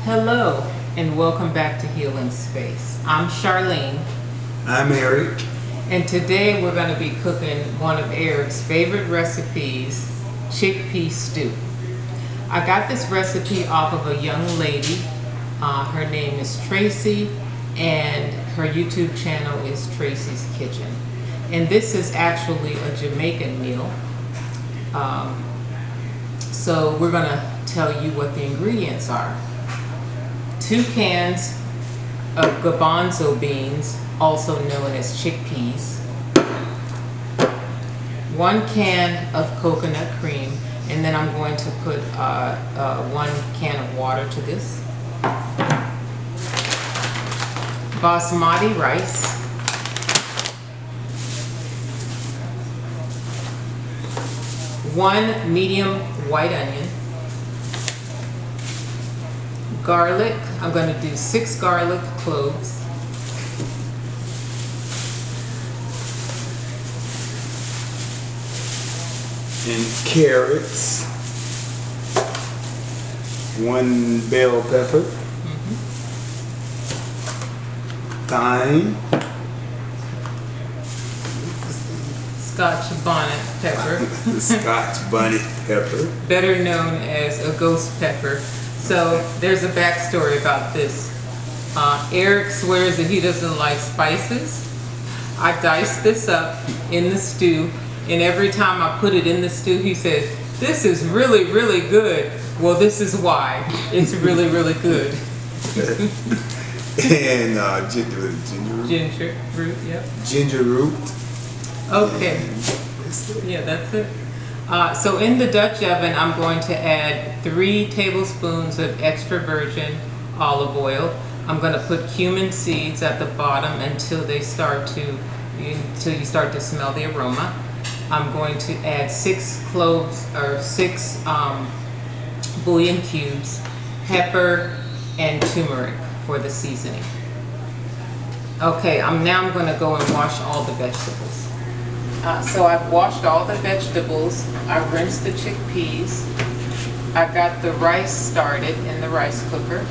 Hello and welcome back to Healing Space. I'm Charlene. I'm Eric. And today we're going to be cooking one of Eric's favorite recipes, chickpea stew. I got this recipe off of a young lady. Her name is Tracy and her YouTube channel is Tracy's Kitchen. And this is actually a Jamaican meal. So we're going to tell you what the ingredients are. 2 cans of garbanzo beans, also known as chickpeas. 1 can of coconut cream, and then I'm going to put 1 can of water to this. Basmati rice. 1 medium white onion. Garlic, I'm going to do 6 garlic cloves. And carrots. 1 bell pepper. Thyme. Scotch bonnet pepper. Scotch bonnet pepper. Better known as a ghost pepper. So there's a backstory about this. Eric swears that he doesn't like spices. I diced this up in the stew, and every time I put it in the stew, he says, "This is really, really good." Well, this is why it's really, really good. And ginger root. Ginger root, yep. Ginger root. Okay. Yeah, that's it. So in the Dutch oven, I'm going to add 3 tablespoons of extra virgin olive oil. I'm going to put cumin seeds at the bottom until you start to smell the aroma. I'm going to add 6 cloves or 6 bouillon cubes, pepper, and turmeric for the seasoning. Okay, now I'm going to go and wash all the vegetables. So I've washed all the vegetables. I rinsed the chickpeas. I got the rice started in the rice cooker.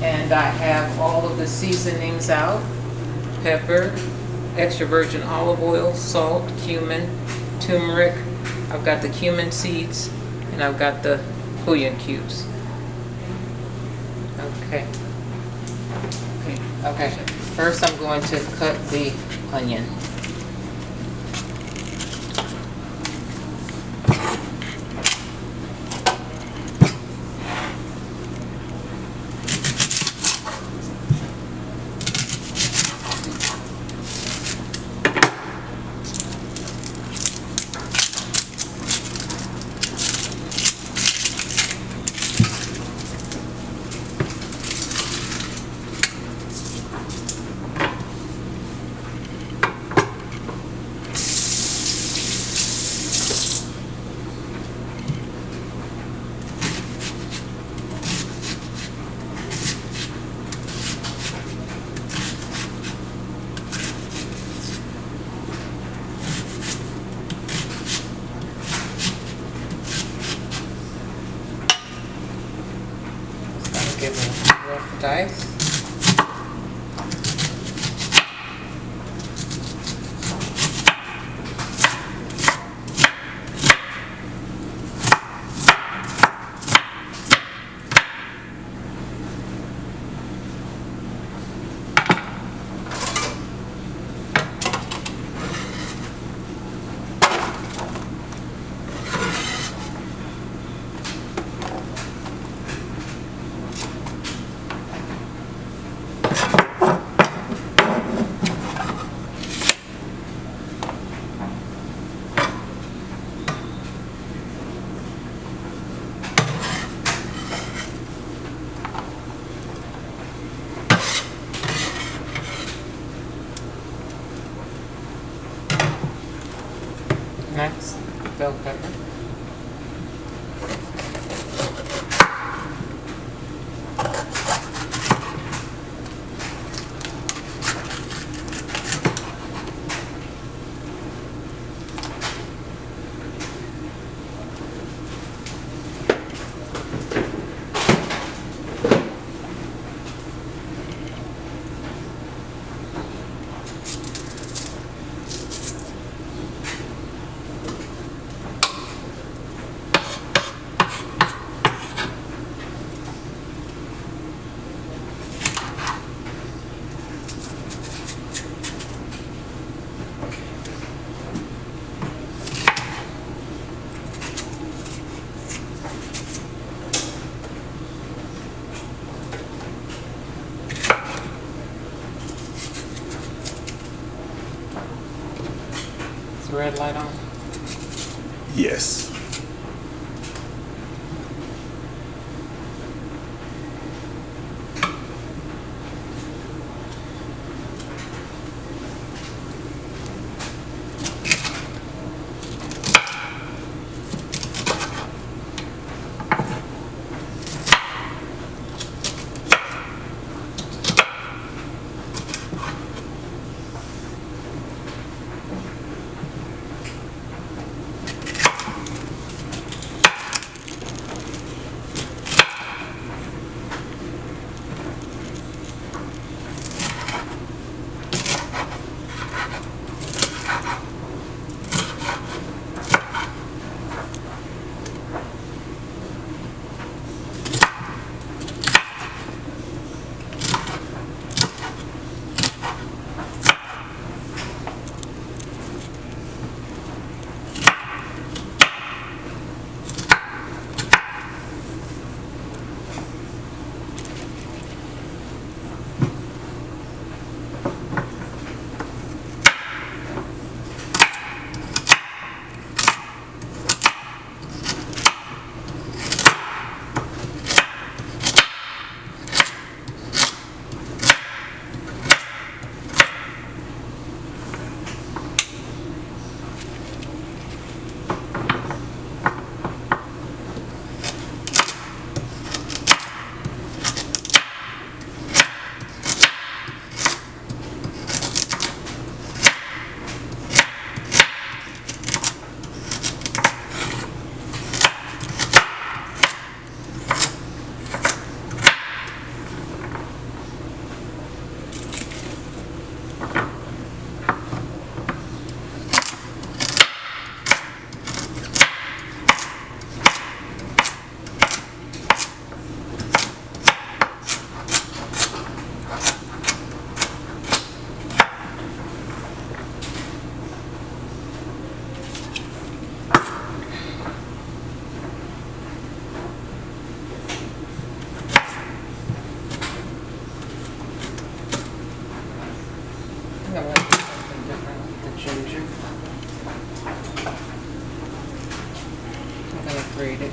And I have all of the seasonings out. Pepper, extra virgin olive oil, salt, cumin, turmeric. I've got the cumin seeds, and I've got the bouillon cubes. Okay. First I'm going to cut the onion. Give me rough dice. Next, bell pepper. the red light on? Yes. I'm gonna do something different with the ginger. I'm gonna grate it.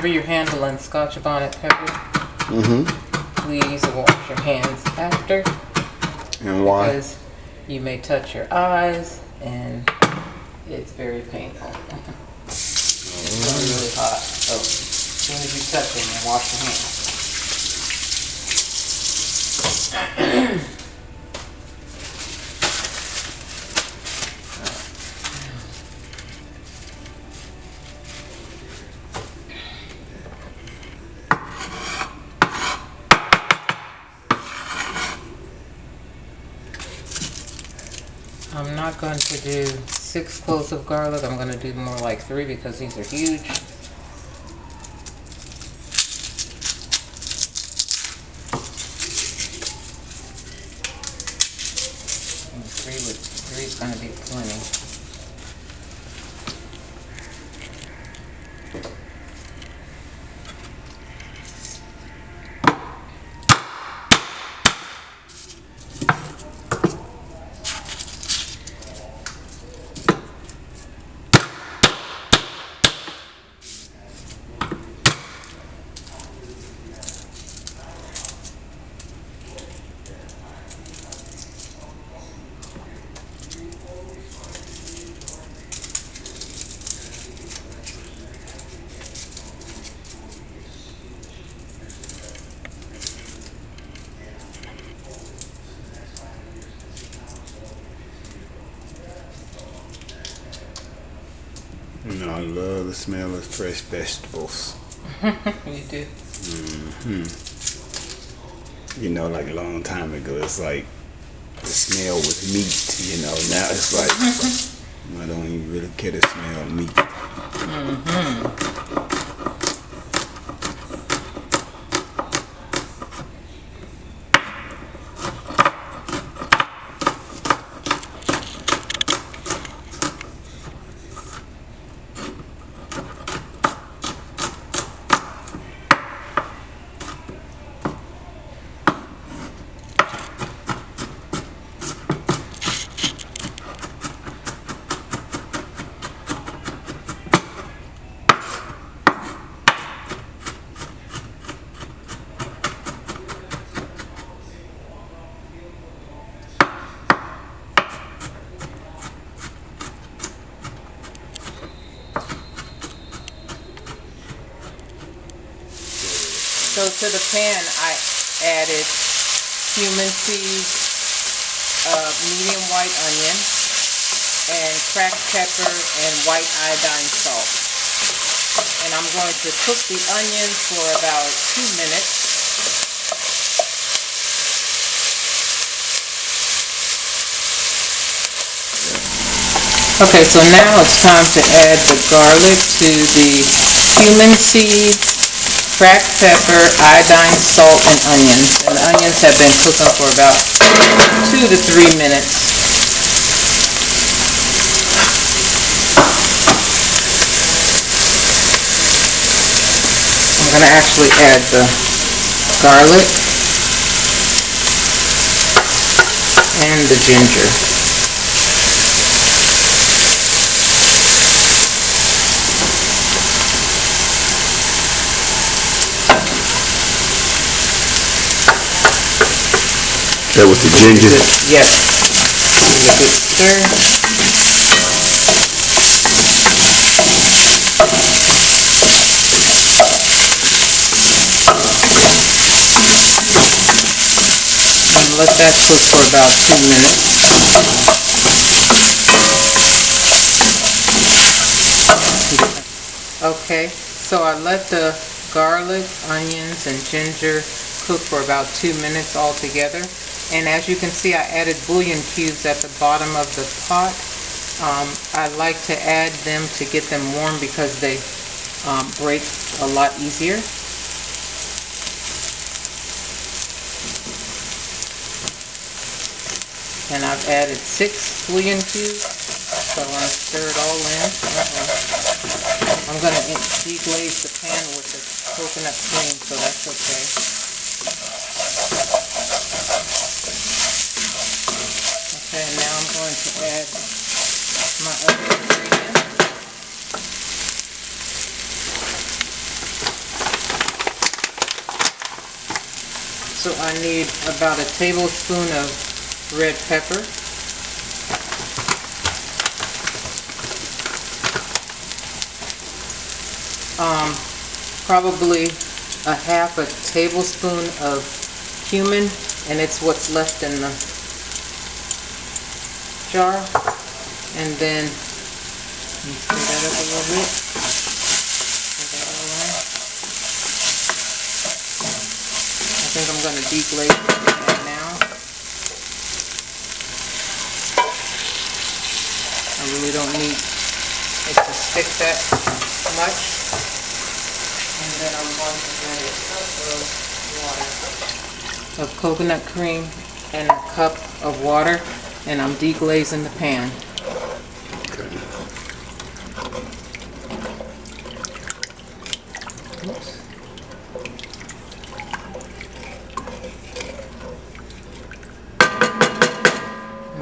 whenever you're handling Scotch bonnet pepper, please wash your hands after. And why? Because you may touch your eyes and it's very painful. It's really hot, so as soon as you touch them, wash your hands. I'm not going to do 6 cloves of garlic. I'm going to do more like 3 because these are huge. And 3 is going to be plenty. You know, I love the smell of fresh vegetables. You do? You know, like a long time ago, it's like the smell was meat, you know. Now it's like, I don't even really care to smell meat. So to the pan, I added cumin seeds, medium white onion, and cracked pepper and white iodine salt. And I'm going to cook the onions for about 2 minutes. Okay, so now it's time to add the garlic to the cumin seeds, cracked pepper, iodine, salt, and onions. And the onions have been cooking for about 2 to 3 minutes. I'm going to actually add the garlic and the ginger. That was the ginger? Yes. Give it a good stir. And let that cook for about 2 minutes. Okay, so I let the garlic, onions, and ginger cook for about 2 minutes altogether. And as you can see, I added bouillon cubes at the bottom of the pot. I like to add them to get them warm because they break a lot easier. And I've added 6 bouillon cubes, so I want to stir it all in. I'm going to deglaze the pan with the coconut cream, so that's okay. Okay, and now I'm going to add my other ingredients. So I need about a tablespoon of red pepper. Probably a half a tablespoon of cumin, and it's what's left in the jar. And then let me stir that up a little bit. Stir that all in. I think I'm going to deglaze it now. I really don't need it to stick that much. And then I'm going to add a cup of water, of coconut cream, and a cup of water, and I'm deglazing the pan. Okay. Oops.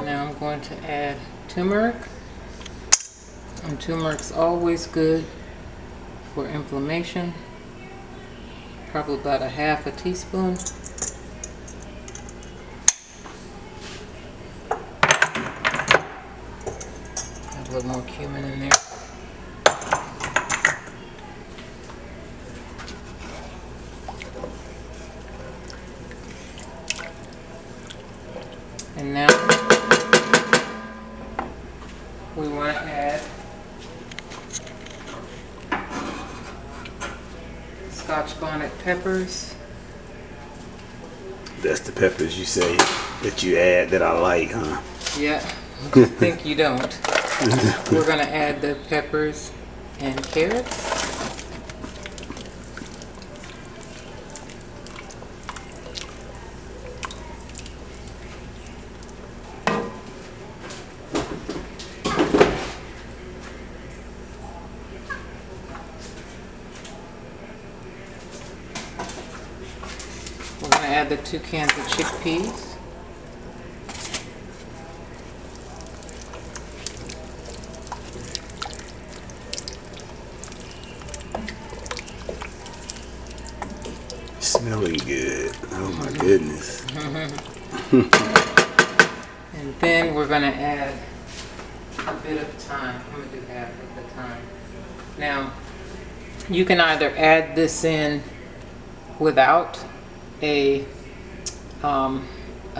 Now I'm going to add turmeric, and turmeric's always good for inflammation. Probably about a half a teaspoon. Add a little more cumin in there. And now we want to add Scotch bonnet peppers. That's the peppers you say that you add that I like, huh? Yeah, think you don't. We're going to add the peppers and carrots. We're going to add the 2 cans of chickpeas. Smelling good. Oh my goodness. And then we're going to add a bit of thyme. I'm going to do half of the thyme. Now, you can either add this in without a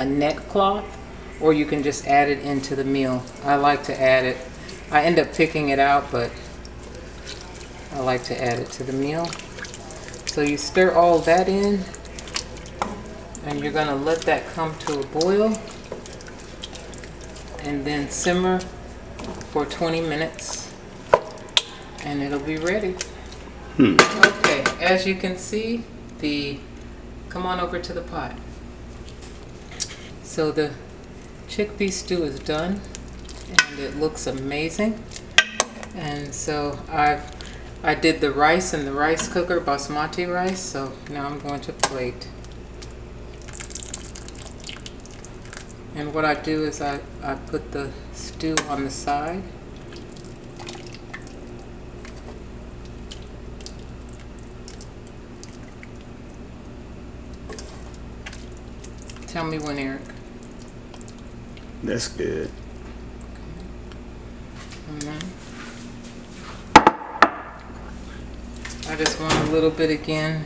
net cloth, or you can just add it into the meal. I like to add it. I end up picking it out, but I like to add it to the meal. So you stir all that in, and you're going to let that come to a boil, and then simmer for 20 minutes, and it'll be ready. Okay, as you can see, come on over to the pot. So the chickpea stew is done, and it looks amazing. And so I did the rice in the rice cooker, basmati rice, so now I'm going to plate. And what I do is I put the stew on the side. Tell me when, Eric. That's good. And then I just want a little bit again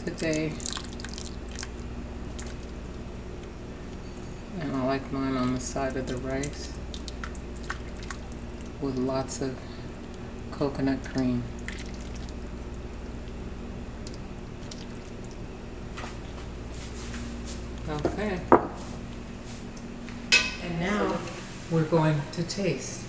today. And I like mine on the side of the rice with lots of coconut cream. Okay. And now we're going to taste.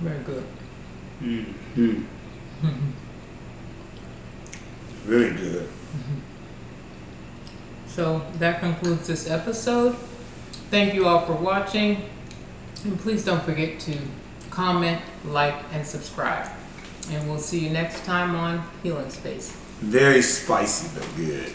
Very good. Very good. So that concludes this episode. Thank you all for watching. And please don't forget to comment, like, and subscribe. And we'll see you next time on Healing Space. Very spicy but good.